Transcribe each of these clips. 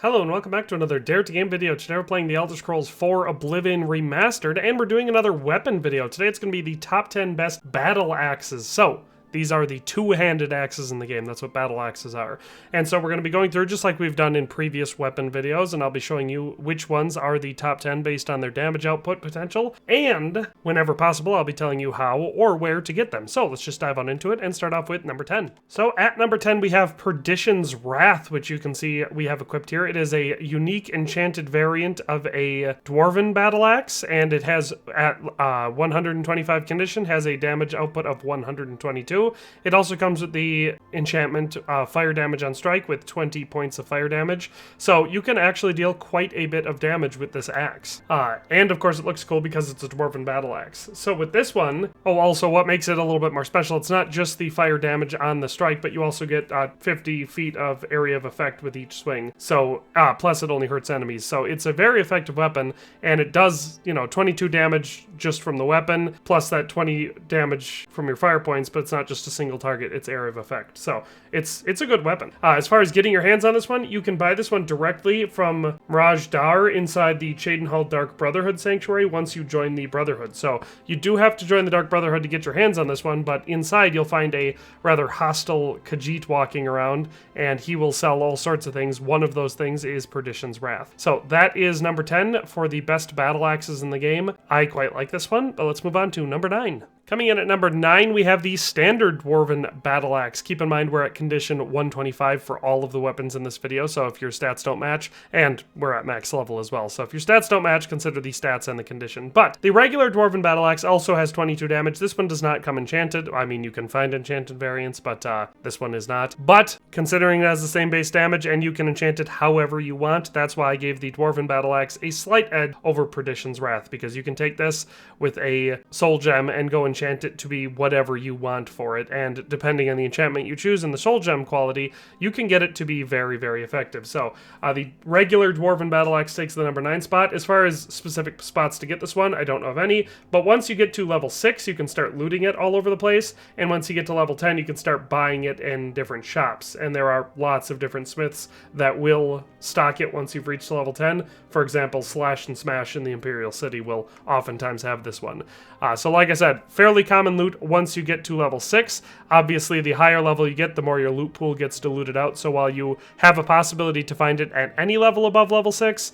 Hello and welcome back to another Dare to Game video. Today we're playing the Elder Scrolls IV Oblivion Remastered, and we're doing another weapon video. Today it's going to be the top 10 best battle axes. So, these are the two-handed axes in the game. That's what battle axes are. And so we're going to be going through just like we've done in previous weapon videos, and I'll be showing you which ones are the top 10 based on their damage output potential. And whenever possible, I'll be telling you how or where to get them. So let's just dive on into it and start off with number 10. So at number 10, we have Perditions Wrath, which you can see we have equipped here. It is a unique enchanted variant of a Dwarven Battle Axe, and it has at 125 condition, has a damage output of 122. It also comes with the enchantment fire damage on strike with 20 points of fire damage. So you can actually deal quite a bit of damage with this axe. And of course it looks cool because it's a Dwarven Battle Axe. So with this one, also what makes it a little bit more special, it's not just the fire damage on the strike, but you also get 50 feet of area of effect with each swing. So, plus it only hurts enemies. So it's a very effective weapon, and it does, 22 damage just from the weapon, plus that 20 damage from your fire points, but it's not just a single target, it's area of effect. So it's a good weapon. As far as getting your hands on this one, you can buy this one directly from Mirage Dar inside the Cheydinhal Dark Brotherhood Sanctuary once you join the Brotherhood. So you do have to join the Dark Brotherhood to get your hands on this one, but inside you'll find a rather hostile Khajiit walking around, and he will sell all sorts of things. One of those things is Perdition's Wrath. So that is number 10 for the best battle axes in the game. I quite like this one, but let's move on to number 9. Coming in at number 9, we have the standard Dwarven Battle Axe. Keep in mind we're at condition 125 for all of the weapons in this video, so if your stats don't match, and we're at max level as well, so if your stats don't match, consider the stats and the condition. But the regular Dwarven Battle Axe also has 22 damage. This one does not come enchanted. I mean, you can find enchanted variants, but this one is not. But considering it has the same base damage and you can enchant it however you want, that's why I gave the Dwarven Battle Axe a slight edge over Perdition's Wrath, because you can take this with a soul gem and go enchant it to be whatever you want for it, and depending on the enchantment you choose and the soul gem quality, you can get it to be very, very effective. So the regular Dwarven Battle Axe takes the number 9 spot. As far as specific spots to get this one, I don't know of any, but once you get to level 6, you can start looting it all over the place, and once you get to level 10, you can start buying it in different shops, and there are lots of different smiths that will stock it once you've reached level 10. For example, Slash and Smash in the Imperial City will oftentimes have this one. So like I said, fairly common loot once you get to level 6. Obviously, the higher level you get, the more your loot pool gets diluted out, so while you have a possibility to find it at any level above level 6,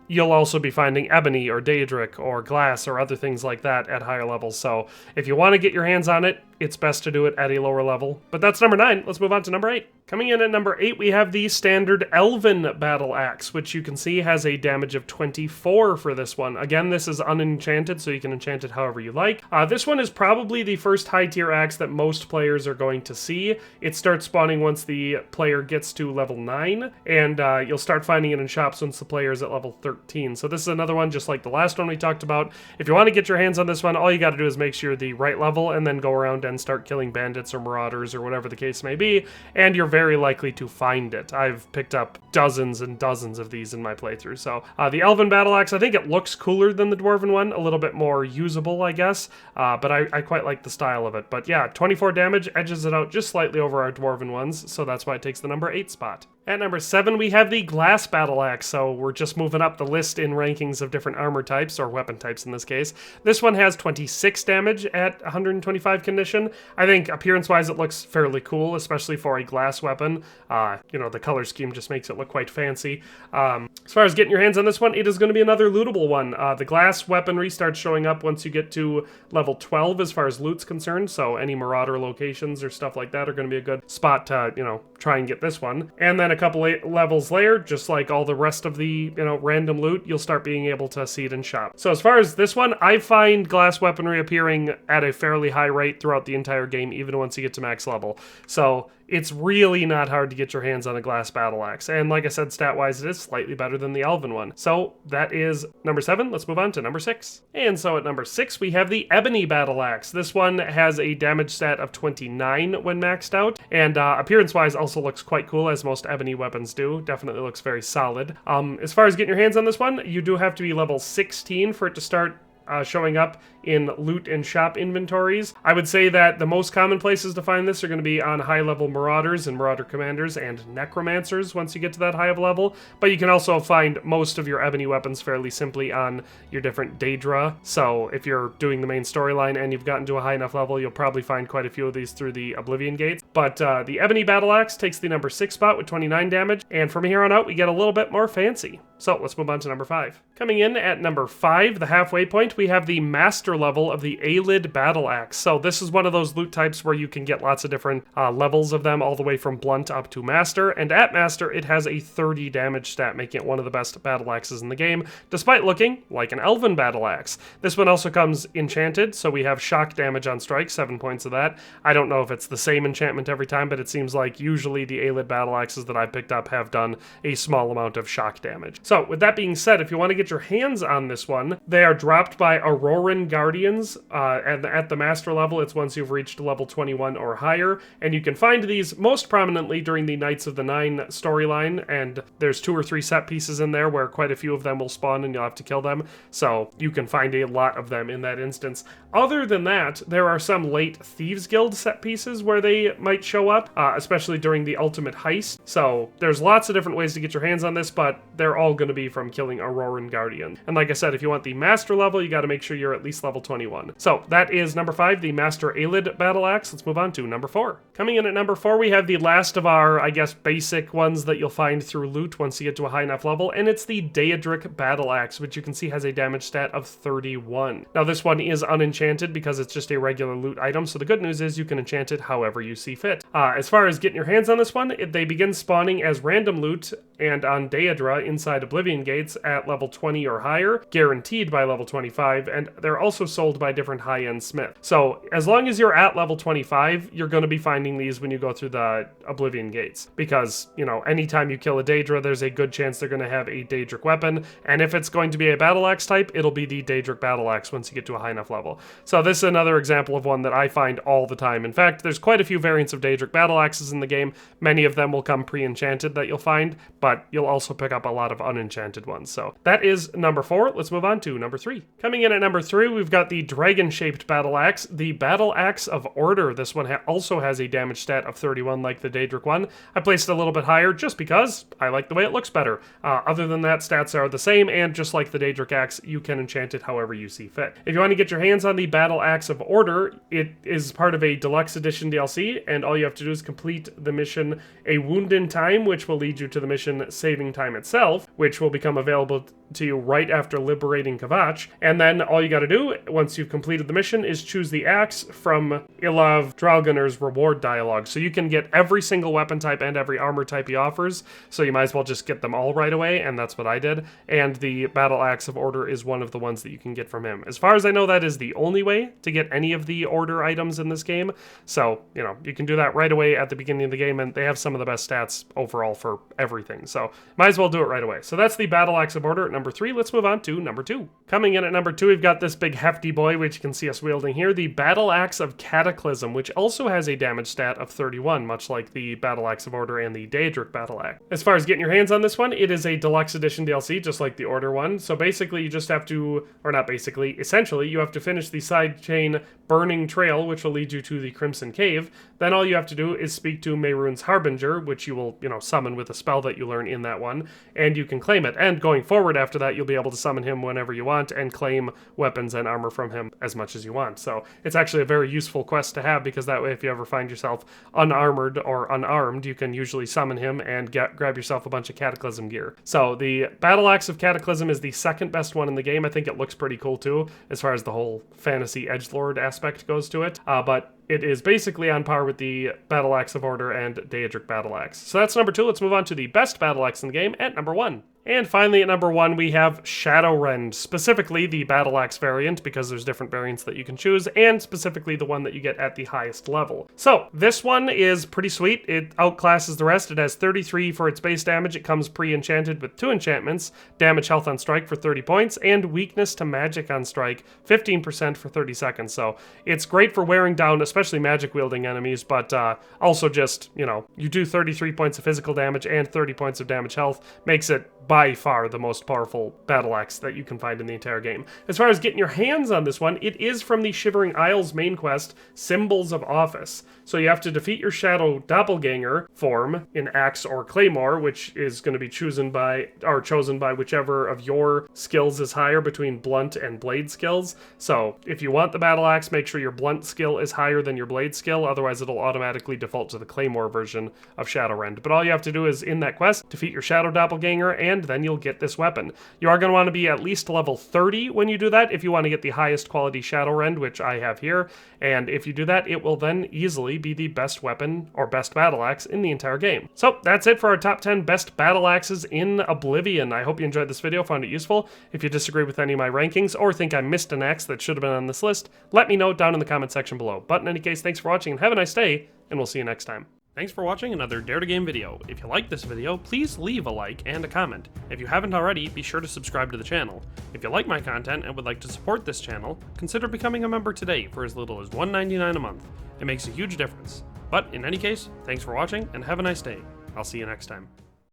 you'll also be finding Ebony or Daedric or Glass or other things like that at higher levels. So if you want to get your hands on it, it's best to do it at a lower level. But that's number 9. Let's move on to number 8. Coming in at number 8, we have the standard Elven Battle Axe, which you can see has a damage of 24 for this one. Again, this is unenchanted, so you can enchant it however you like. This one is probably the first high-tier axe that most players are going to see. It starts spawning once the player gets to level 9, and you'll start finding it in shops once the player is at level 13. So this is another one, just like the last one we talked about. If you want to get your hands on this one, all you got to do is make sure you're the right level, and then go around and start killing bandits or marauders or whatever the case may be, and you're very likely to find it. I've picked up dozens and dozens of these in my playthrough. So the Elven Battle Axe, I think it looks cooler than the Dwarven one, a little bit more usable, I guess, but I quite like the style of it. But yeah, 24 damage edges it out just slightly over our Dwarven ones, so that's why it takes the number 8 spot. At number 7, we have the Glass Battle Axe, so we're just moving up the list in rankings of different armor types, or weapon types in this case. This one has 26 damage at 125 condition. I think appearance-wise it looks fairly cool, especially for a glass weapon. The color scheme just makes it look quite fancy. As far as getting your hands on this one, it is going to be another lootable one. The glass weaponry starts showing up once you get to level 12 as far as loot's concerned, so any marauder locations or stuff like that are going to be a good spot to, try and get this one. And then a couple levels later, just like all the rest of the, random loot, you'll start being able to see it in shop. So as far as this one, I find glass weaponry appearing at a fairly high rate throughout the entire game, even once you get to max level. So it's really not hard to get your hands on a glass battle axe. And like I said, stat-wise, it is slightly better than the Elven one. So that is number 7. Let's move on to number 6. And so at number 6, we have the Ebony Battle Axe. This one has a damage stat of 29 when maxed out. And appearance-wise also looks quite cool, as most Ebony weapons do. Definitely looks very solid. As far as getting your hands on this one, you do have to be level 16 for it to start showing up in loot and shop inventories. I would say that the most common places to find this are going to be on high-level Marauders and Marauder Commanders and Necromancers once you get to that high of level, but you can also find most of your Ebony weapons fairly simply on your different Daedra. So if you're doing the main storyline and you've gotten to a high enough level, you'll probably find quite a few of these through the Oblivion gates. But the Ebony Battle Axe takes the number 6 spot with 29 damage, and from here on out we get a little bit more fancy. So let's move on to number 5. Coming in at number 5, the halfway point, we have the Master level of the Ayleid Battle Axe. So this is one of those loot types where you can get lots of different levels of them, all the way from Blunt up to Master. And at Master, it has a 30 damage stat, making it one of the best battle axes in the game, despite looking like an Elven Battle Axe. This one also comes enchanted, so we have shock damage on strike, 7 points of that. I don't know if it's the same enchantment every time, but it seems like usually the Ayleid Battle Axes that I picked up have done a small amount of shock damage. So with that being said, if you want to get your hands on this one, they are dropped by Auroran Guardians. At the Master level, it's once you've reached level 21 or higher, and you can find these most prominently during the Knights of the Nine storyline, and there's 2 or 3 set pieces in there where quite a few of them will spawn and you'll have to kill them, so you can find a lot of them in that instance. Other than that, there are some late Thieves Guild set pieces where they might show up, especially during the Ultimate Heist, so there's lots of different ways to get your hands on this, but they're all going to be from killing Auroran Guardian. And like I said, if you want the Master level, you got to make sure you're at least level 21. So that is number 5, the Master Ayleid Battle Axe. Let's move on to number 4. Coming in at number 4, we have the last of our, I guess, basic ones that you'll find through loot once you get to a high enough level, and it's the Daedric Battle Axe, which you can see has a damage stat of 31. Now this one is unenchanted because it's just a regular loot item, so the good news is you can enchant it however you see fit. As far as getting your hands on this one, they begin spawning as random loot and on Daedra inside Oblivion gates at level 20 or higher, guaranteed by level 25, and they're also sold by different high-end smiths. So as long as you're at level 25, you're going to be finding these when you go through the Oblivion gates, because, you know, anytime you kill a Daedra, there's a good chance they're going to have a Daedric weapon, and if it's going to be a battle axe type, it'll be the Daedric Battle Axe once you get to a high enough level. So this is another example of one that I find all the time. In fact, there's quite a few variants of Daedric Battle Axes in the game. Many of them will come pre-enchanted that you'll find, but you'll also pick up a lot of unenchanted ones. So that is number 4. Let's move on to number 3. Coming in at number 3, we've got the dragon-shaped Battle Axe, the Battle Axe of Order. This one also has a damage stat of 31 like the Daedric one. I placed it a little bit higher just because I like the way it looks better. Other than that, stats are the same, and just like the Daedric Axe, you can enchant it however you see fit. If you want to get your hands on the Battle Axe of Order, it is part of a Deluxe Edition DLC, and all you have to do is complete the mission A Wound in Time, which will lead you to the mission Saving Time itself, which will become available to you right after liberating Kvatch. And then all you got to do, once you've completed the mission, is choose the axe from Ilav Draugr reward dialogue. So you can get every single weapon type and every armor type he offers, so you might as well just get them all right away, and that's what I did. And the Battle Axe of Order is one of the ones that you can get from him. As far as I know, that is the only way to get any of the Order items in this game. So, you know, you can do that right away at the beginning of the game, and they have some of the best stats overall for everything. So might as well do it right away. So that's the Battle Axe of Order at number 3. Let's move on to number 2. Coming in at number 2, we've got this big hefty boy, which you can see us wielding here, the Battle Axe of Cataclysm, which also has a damage stat of 31, much like the Battle Axe of Order and the Daedric Battle Axe. As far as getting your hands on this one, it is a Deluxe Edition DLC, just like the Order one. So basically, you just have to, or not basically, essentially, you have to finish the side chain Burning Trail, which will lead you to the Crimson Cave. Then all you have to do is speak to Mehrunes Harbinger, which you will, you know, summon with a spell that you learn in that one, and you can claim it. And going forward after that, you'll be able to summon him whenever you want and claim weapons and armor from him as much as you want. So it's actually a very useful quest to have, because that way if you ever find yourself unarmored or unarmed, you can usually summon him and grab yourself a bunch of Cataclysm gear. So the Battle Axe of Cataclysm is the second best one in the game. I think it looks pretty cool too, as far as the whole fantasy edgelord aspect goes to it. But it is basically on par with the Battle Axe of Order and Daedric Battle Axe. So that's number 2. Let's move on to the best Battle Axe in the game at number 1. And finally, at number 1, we have Shadowrend, specifically the Battle Axe variant, because there's different variants that you can choose, and specifically the one that you get at the highest level. So this one is pretty sweet. It outclasses the rest. It has 33 for its base damage. It comes pre-enchanted with 2 enchantments, damage health on strike for 30 points, and weakness to magic on strike, 15% for 30 seconds. So it's great for wearing down, especially magic-wielding enemies, but also just, you know, you do 33 points of physical damage and 30 points of damage health, makes it by far the most powerful battle axe that you can find in the entire game. As far as getting your hands on this one, it is from the Shivering Isles main quest, Symbols of Office. So you have to defeat your shadow doppelganger form in axe or claymore, which is going to be chosen by whichever of your skills is higher between blunt and blade skills. So if you want the battle axe, make sure your blunt skill is higher than your blade skill, otherwise it'll automatically default to the claymore version of Shadowrend. But all you have to do is, in that quest, defeat your shadow doppelganger, and then you'll get this weapon. You are going to want to be at least level 30 when you do that, if you want to get the highest quality Shadowrend, which I have here, and if you do that, it will then easily be the best weapon or best battle axe in the entire game. So that's it for our top 10 best battle axes in Oblivion. I hope you enjoyed this video, found it useful. If you disagree with any of my rankings or think I missed an axe that should have been on this list, let me know down in the comment section below. But in any case, thanks for watching and have a nice day, and we'll see you next time. Thanks for watching another Dare to Game video. If you liked this video, please leave a like and a comment. If you haven't already, be sure to subscribe to the channel. If you like my content and would like to support this channel, consider becoming a member today for as little as $1.99 a month. It makes a huge difference. But in any case, thanks for watching and have a nice day. I'll see you next time.